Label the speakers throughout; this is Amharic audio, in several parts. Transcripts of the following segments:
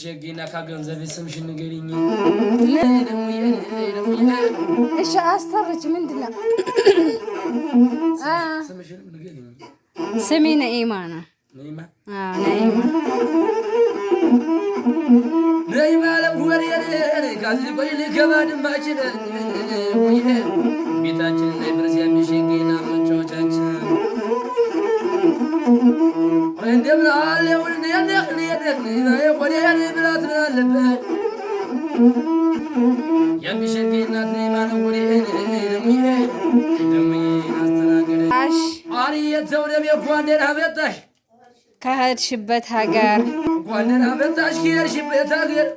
Speaker 1: ሸጌና ካገንዘብ ስምሽን ንገሪኝ
Speaker 2: እሺ አስተርች ምንድነው
Speaker 1: ስምሽን ንገሪኝ
Speaker 2: ስሜ ነኢማ ነው
Speaker 1: ነኢማ ነኢማ ለወሬ ካዚህ ቆይ ልገባድ ማችለ ቤታችን ላይ ብርዚያን ሸጌና መጫወቻችን እንደምን አለ ወልደ ያለቅኒ ወዲያኔ ብላት አለበት የሚሸገና ነኢማ ነው ወዲያኔ ደም አስተናገደ አሪየተው ደም የኳንደር አበጣሽ
Speaker 2: ከሄድሽበት ሀገር
Speaker 1: ኳንደር አበጣሽ ከሄድሽበት ሀገር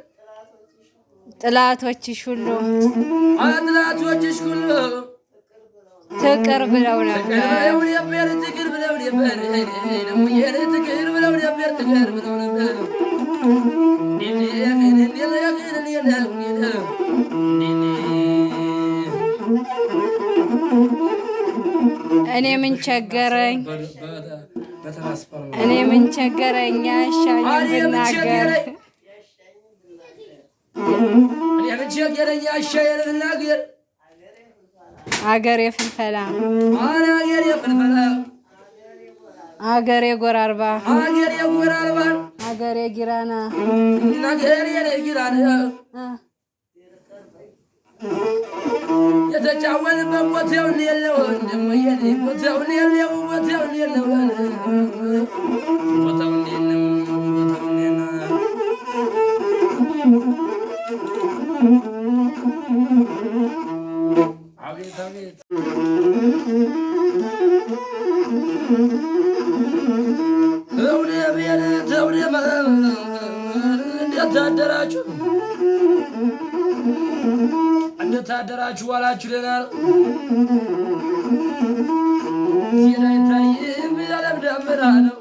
Speaker 2: ጥላቶችሽ ሁሉ ትቅር ብለው ነበር
Speaker 1: ትቅር ብለው ነበር ትቅር ብለው ነበር
Speaker 2: እኔ ምን ቸገረኝ እኔ ምን ቸገረኝ ያሻኝ ብናገር
Speaker 1: እኔ ምን ቸገረኝ ያሻኝ ብናገር
Speaker 2: አገሬ ፍልፈላ
Speaker 1: አገሬ ፍልፈላ
Speaker 2: አገሬ ጎራርባ
Speaker 1: አገሬ ጎራርባ
Speaker 2: አገሬ ጊራና
Speaker 1: አገሬ ጊራና የተጫወንበት ቦታው የለው እንደሞየ ቦታው የለው ቦታው የለው ቦታው የለው ቦታው የለው አቤት አቤት ተውኔ እንዴት አደራችሁ እንዴት አደራችሁ ዋላችሁ ደህና ዜና ይታይም ያለም ደመና ነው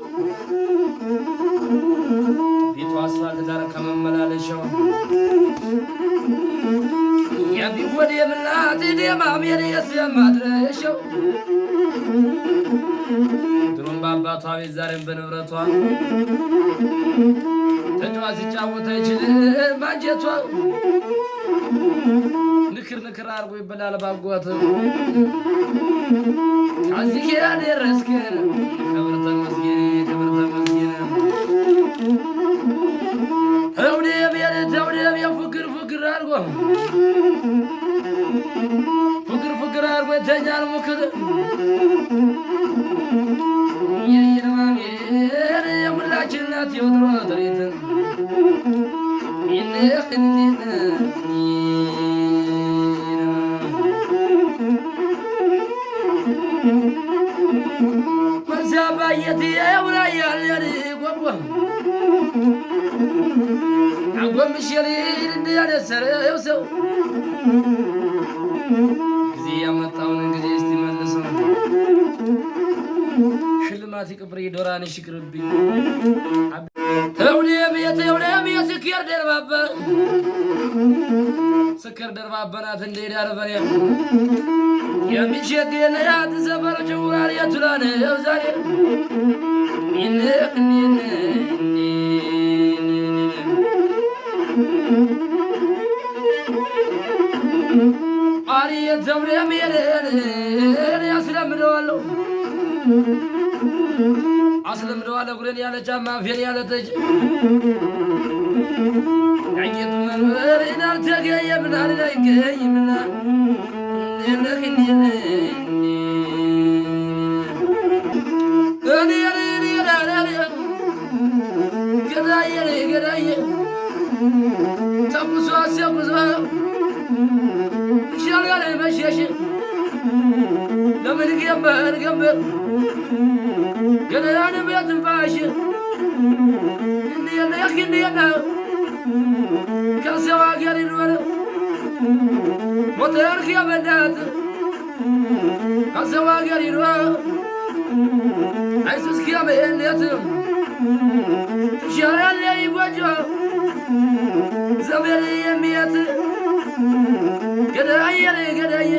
Speaker 1: ቤቱ አስፋልት ዳር ከመመላለሻው ያቢወድ የምላት ደማሜር የስማድረሻው ድሮም በአባቷ ቤት ዛሬም በንብረቷ ተጫዋች ሲጫወት አይችልም ማንጀቷ ንክር አርጎ ይበላል ባጓት ከዚህ ያደረስክ ክብር ተመስገን ተውደብ ፍቅር አርጎ ፍቅር አርጎ የተኛል ሙክር የየማሜር የሁላችን ናት የወትሮ ትርኢት መዛባየት የውራያል ያድጓጓ አጎምሽል እንዲያነሰረው ሰው ጊዜ ያመጣውን ጊዜ እስቲ መልሰው ሽልማት ይቅብር ዶራንሽ ይቅርብኝ ተውኔም ስክር ደርባበናት እንደሄዳር በሬ የሚሸገነ ያት ሰፈር ጭውራር የቱላን ዛሬ አሪ የተውኔም አስለምደዋለሁ ጉሬን ያለ ጫማ ፌር ያለ ጠጅ ያጌጡ መንበር እናልተገኘም ናል አይገኝምና ገዳየ ተኩሶ አስያጉዞ ሻልጋለ መሸሽ ለምን ገንበር ገዳያን በትንፋሽ እንዲየና ከሰው አገር ይኖር ሞተር ከበዳት ከሰው ሀገር ሂዶ አይሱስ ከበየለትም ትሻላለ ይጎጆ ዘመድ የሚያት ገዳየ ገዳየ